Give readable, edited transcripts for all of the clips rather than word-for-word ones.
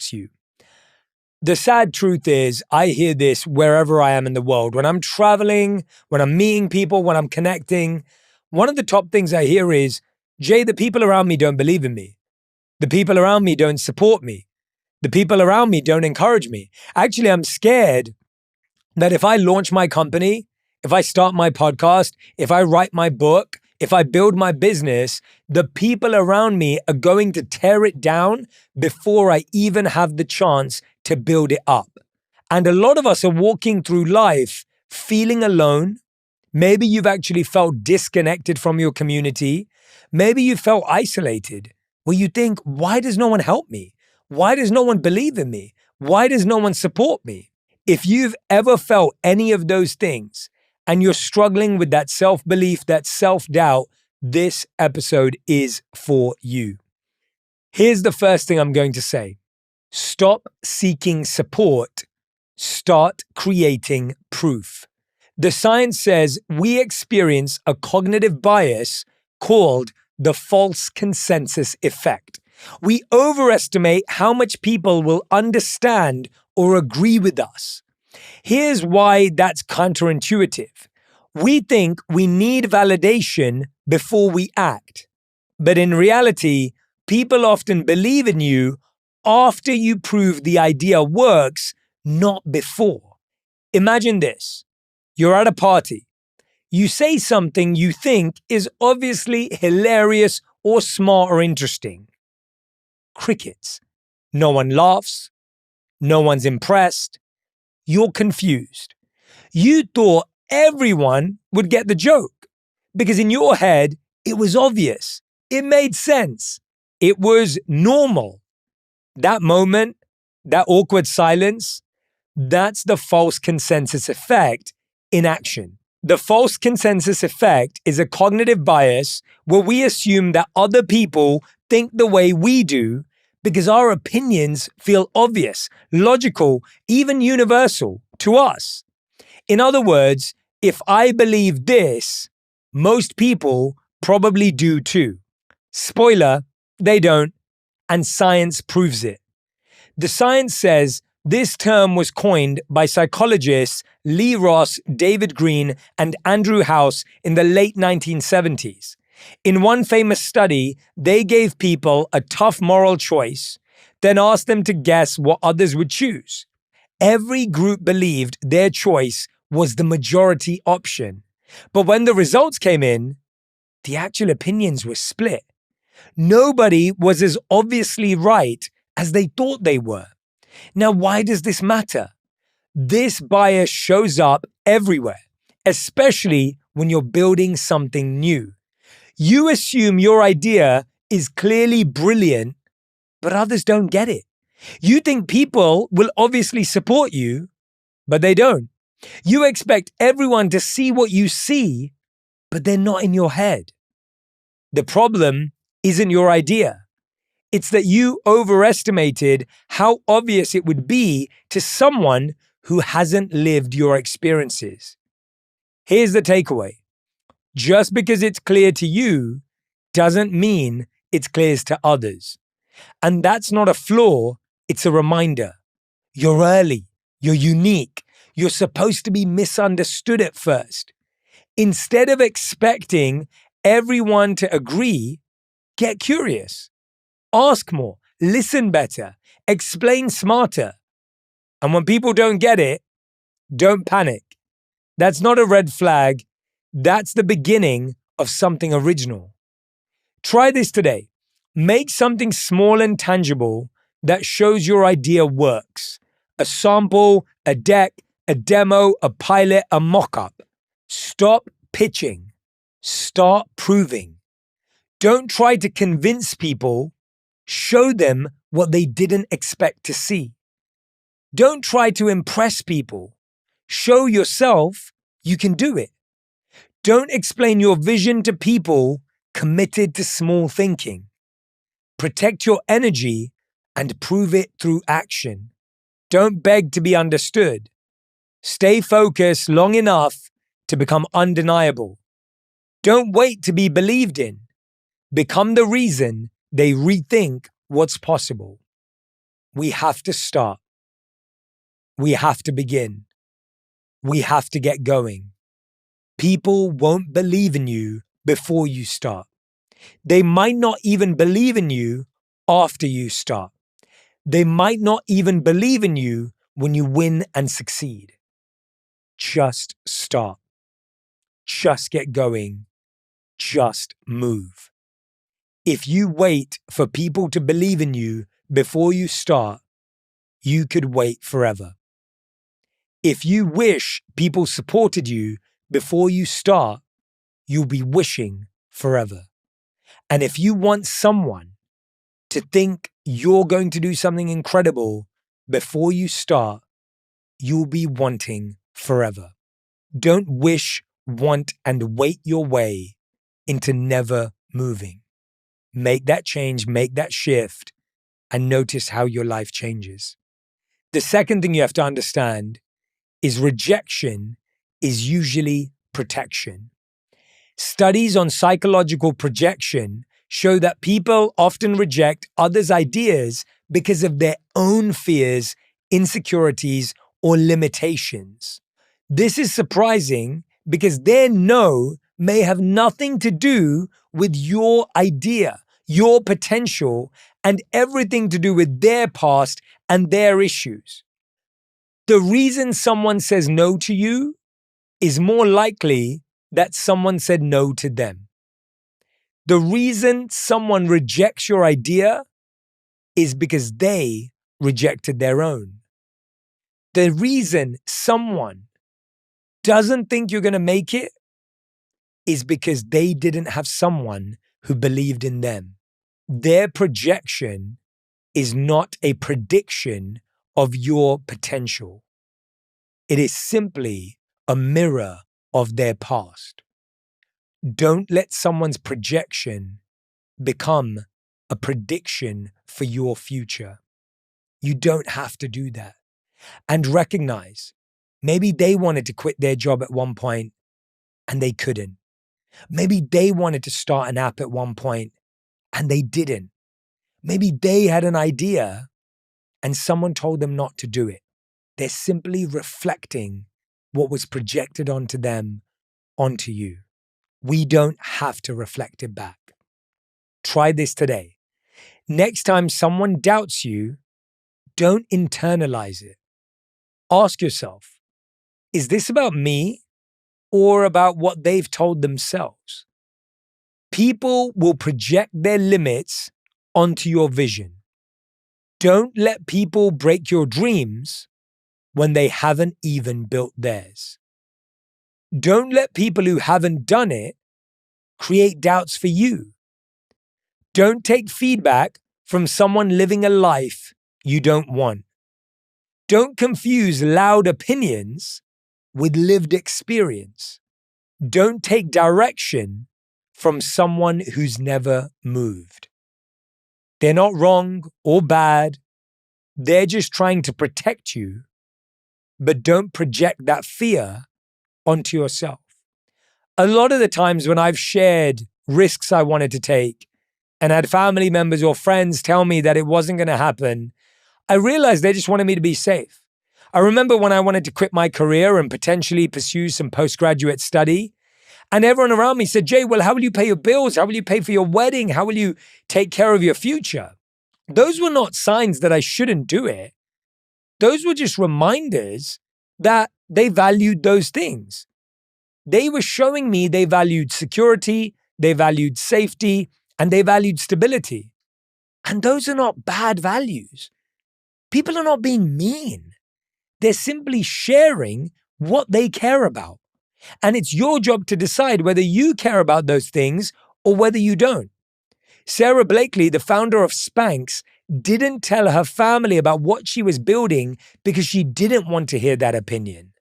supports you. The sad truth is, I hear this wherever I am in the world. When I'm traveling, when I'm meeting people, when I'm connecting, one of the top things I hear is, Jay, the people around me don't believe in me. The people around me don't support me. The people around me don't encourage me. Actually, I'm scared that if I launch my company, if I start my podcast, if I write my book, if I build my business, the people around me are going to tear it down before I even have the chance to build it up. And a lot of us are walking through life feeling alone. Maybe you've actually felt disconnected from your community. Maybe you felt isolated, where you think, why does no one help me? Why does no one believe in me? Why does no one support me? If you've ever felt any of those things and you're struggling with that self-belief, that self-doubt, this episode is for you. Here's the first thing I'm going to say. Stop seeking support. Start creating proof. The science says we experience a cognitive bias called the false consensus effect. We overestimate how much people will understand or agree with us. Here's why that's counterintuitive. We think we need validation before we act. But in reality, people often believe in you after you prove the idea works, not before. Imagine this. You're at a party. You say something you think is obviously hilarious or smart or interesting. Crickets. No one laughs. No one's impressed. You're confused. You thought everyone would get the joke because in your head, it was obvious. It made sense. It was normal. That moment, that awkward silence, that's the false consensus effect in action. The false consensus effect is a cognitive bias where we assume that other people think the way we do because our opinions feel obvious, logical, even universal to us. In other words, if I believe this, most people probably do too. Spoiler, they don't, and science proves it. The science says this term was coined by psychologists Lee Ross, David Green, and Andrew House in the late 1970s. In one famous study, they gave people a tough moral choice, then asked them to guess what others would choose. Every group believed their choice was the majority option. But when the results came in, the actual opinions were split. Nobody was as obviously right as they thought they were. Now, why does this matter? This bias shows up everywhere, especially when you're building something new. You assume your idea is clearly brilliant, but others don't get it. You think people will obviously support you, but they don't. You expect everyone to see what you see, but they're not in your head. The problem isn't your idea. It's that you overestimated how obvious it would be to someone who hasn't lived your experiences. Here's the takeaway. Just because it's clear to you doesn't mean it's clear to others. And that's not a flaw, it's a reminder. You're early, you're unique, you're supposed to be misunderstood at first. Instead of expecting everyone to agree, get curious. Ask more, listen better, explain smarter. And when people don't get it, don't panic. That's not a red flag. That's the beginning of something original. Try this today. Make something small and tangible that shows your idea works. A sample, a deck, a demo, a pilot, a mock-up. Stop pitching. Start proving. Don't try to convince people. Show them what they didn't expect to see. Don't try to impress people. Show yourself you can do it. Don't explain your vision to people committed to small thinking. Protect your energy and prove it through action. Don't beg to be understood. Stay focused long enough to become undeniable. Don't wait to be believed in. Become the reason they rethink what's possible. We have to start. We have to begin. We have to get going. People won't believe in you before you start. They might not even believe in you after you start. They might not even believe in you when you win and succeed. Just start. Just get going. Just move. If you wait for people to believe in you before you start, you could wait forever. If you wish people supported you before you start, you'll be wishing forever. And if you want someone to think you're going to do something incredible before you start, you'll be wanting forever. Don't wish, want, and wait your way into never moving. Make that change, make that shift, and notice how your life changes. The second thing you have to understand is rejection is usually protection. Studies on psychological projection show that people often reject others' ideas because of their own fears, insecurities, or limitations. This is surprising because their no may have nothing to do with your idea, your potential, and everything to do with their past and their issues. The reason someone says no to you is more likely that someone said no to them. The reason someone rejects your idea is because they rejected their own. The reason someone doesn't think you're going to make it is because they didn't have someone who believed in them. Their projection is not a prediction of your potential. It is simply a mirror of their past. Don't let someone's projection become a prediction for your future. You don't have to do that. And recognize, maybe they wanted to quit their job at one point and they couldn't. Maybe they wanted to start an app at one point and they didn't. Maybe they had an idea and someone told them not to do it. They're simply reflecting what was projected onto them, onto you. We don't have to reflect it back. Try this today. Next time someone doubts you, don't internalize it. Ask yourself, is this about me or about what they've told themselves? People will project their limits onto your vision. Don't let people break your dreams when they haven't even built theirs. Don't let people who haven't done it create doubts for you. Don't take feedback from someone living a life you don't want. Don't confuse loud opinions with lived experience. Don't take direction from someone who's never moved. They're not wrong or bad. They're just trying to protect you, but don't project that fear onto yourself. A lot of the times when I've shared risks I wanted to take and had family members or friends tell me that it wasn't going to happen, I realized they just wanted me to be safe. I remember when I wanted to quit my career and potentially pursue some postgraduate study, and everyone around me said, Jay, well, how will you pay your bills? How will you pay for your wedding? How will you take care of your future? Those were not signs that I shouldn't do it. Those were just reminders that they valued those things. They were showing me they valued security, they valued safety, and they valued stability. And those are not bad values. People are not being mean. They're simply sharing what they care about. And it's your job to decide whether you care about those things or whether you don't. Sarah Blakely, the founder of Spanx, didn't tell her family about what she was building because she didn't want to hear that opinion.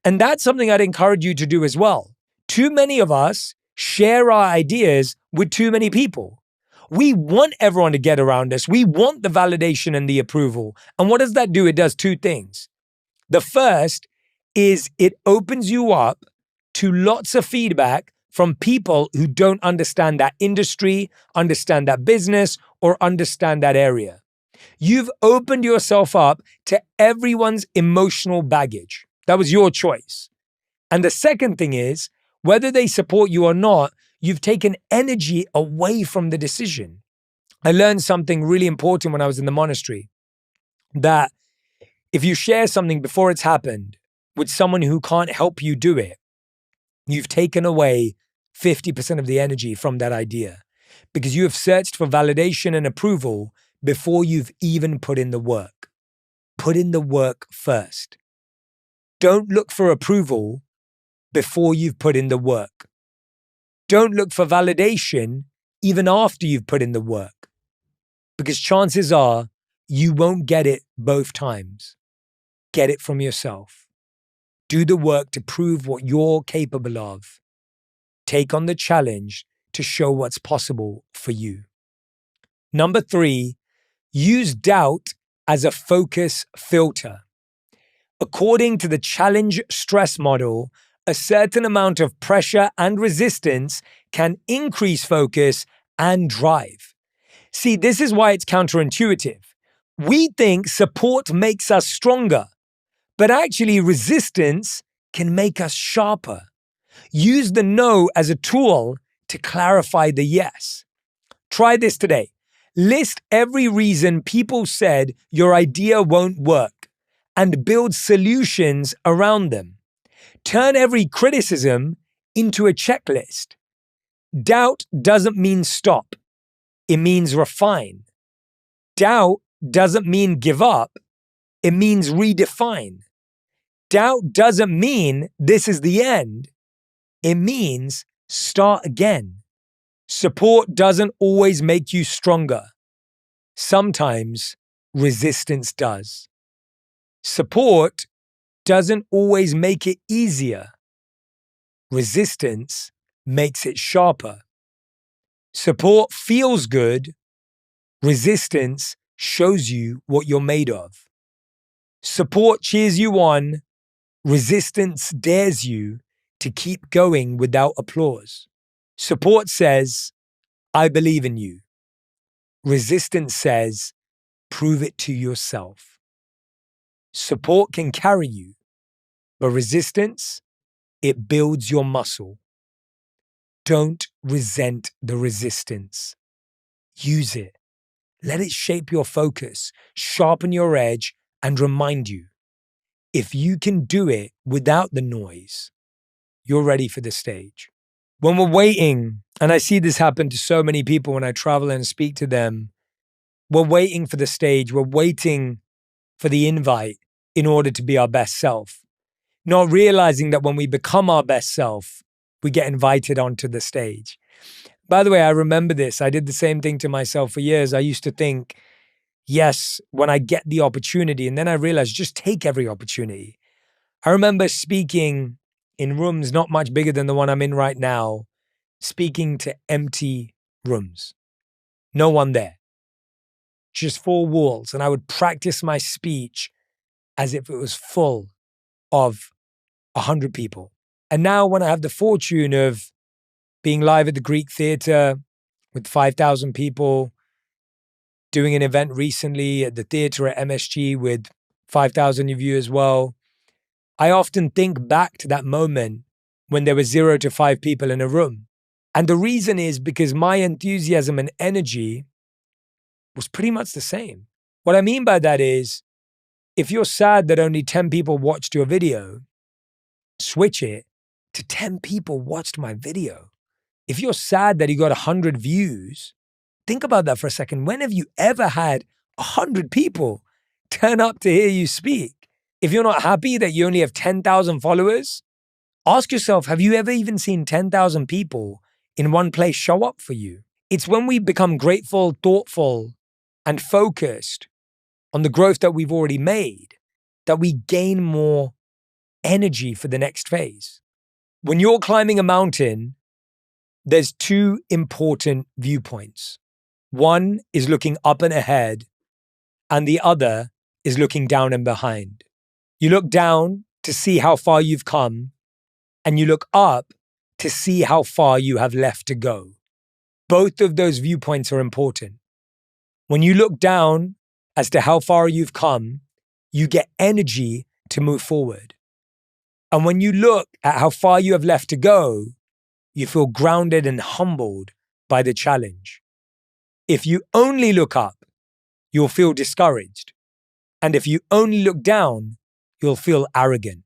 And that's something I'd encourage you to do as well. Too many of us share our ideas with too many people. We want everyone to get around us. We want the validation and the approval. And what does that do? It does two things. The first is it opens you up to lots of feedback from people who don't understand that industry, understand that business, or understand that area. You've opened yourself up to everyone's emotional baggage. That was your choice. And the second thing is, whether they support you or not, you've taken energy away from the decision. I learned something really important when I was in the monastery, that if you share something before it's happened with someone who can't help you do it, you've taken away 50% of the energy from that idea, because you have searched for validation and approval before you've even put in the work. Put in the work first. Don't look for approval before you've put in the work. Don't look for validation even after you've put in the work, because chances are you won't get it both times. Get it from yourself. Do the work to prove what you're capable of. Take on the challenge to show what's possible for you. Number 3, use doubt as a focus filter. According to the challenge stress model, a certain amount of pressure and resistance can increase focus and drive. See, this is why it's counterintuitive. We think support makes us stronger, but actually resistance can make us sharper. Use the no as a tool to clarify the yes. Try this today. List every reason people said your idea won't work and build solutions around them. Turn every criticism into a checklist. Doubt doesn't mean stop. It means refine. Doubt doesn't mean give up. It means redefine. Doubt doesn't mean this is the end. It means start again. Support doesn't always make you stronger. Sometimes resistance does. Support doesn't always make it easier. Resistance makes it sharper. Support feels good. Resistance shows you what you're made of. Support cheers you on. Resistance dares you to keep going without applause. Support says, I believe in you. Resistance says, prove it to yourself. Support can carry you, but resistance, it builds your muscle. Don't resent the resistance. Use it. Let it shape your focus, sharpen your edge, and remind you, if you can do it without the noise, you're ready for the stage. When we're waiting, and I see this happen to so many people when I travel and speak to them, we're waiting for the stage, we're waiting for the invite in order to be our best self, not realizing that when we become our best self, we get invited onto the stage. By the way, I remember this. I did the same thing to myself for years. I used to think, yes, when I get the opportunity, and then I realized just take every opportunity. I remember speaking in rooms not much bigger than the one I'm in right now, speaking to empty rooms. No one there. Just 4 walls. And I would practice my speech as if it was full of 100 people. And now when I have the fortune of being live at the Greek Theatre with 5,000 people, doing an event recently at the theatre at MSG with 5,000 of you as well, I often think back to that moment when there were 0 to 5 people in a room. And the reason is because my enthusiasm and energy was pretty much the same. What I mean by that is, if you're sad that only 10 people watched your video, switch it to 10 people watched my video. If you're sad that you got 100 views, think about that for a second. When have you ever had 100 people turn up to hear you speak? If you're not happy that you only have 10,000 followers, ask yourself, have you ever even seen 10,000 people in one place show up for you? It's when we become grateful, thoughtful, and focused on the growth that we've already made that we gain more energy for the next phase. When you're climbing a mountain, there's 2 important viewpoints. One is looking up and ahead, and the other is looking down and behind. You look down to see how far you've come, and you look up to see how far you have left to go. Both of those viewpoints are important. When you look down as to how far you've come, you get energy to move forward. And when you look at how far you have left to go, you feel grounded and humbled by the challenge. If you only look up, you'll feel discouraged. And if you only look down, you'll feel arrogant.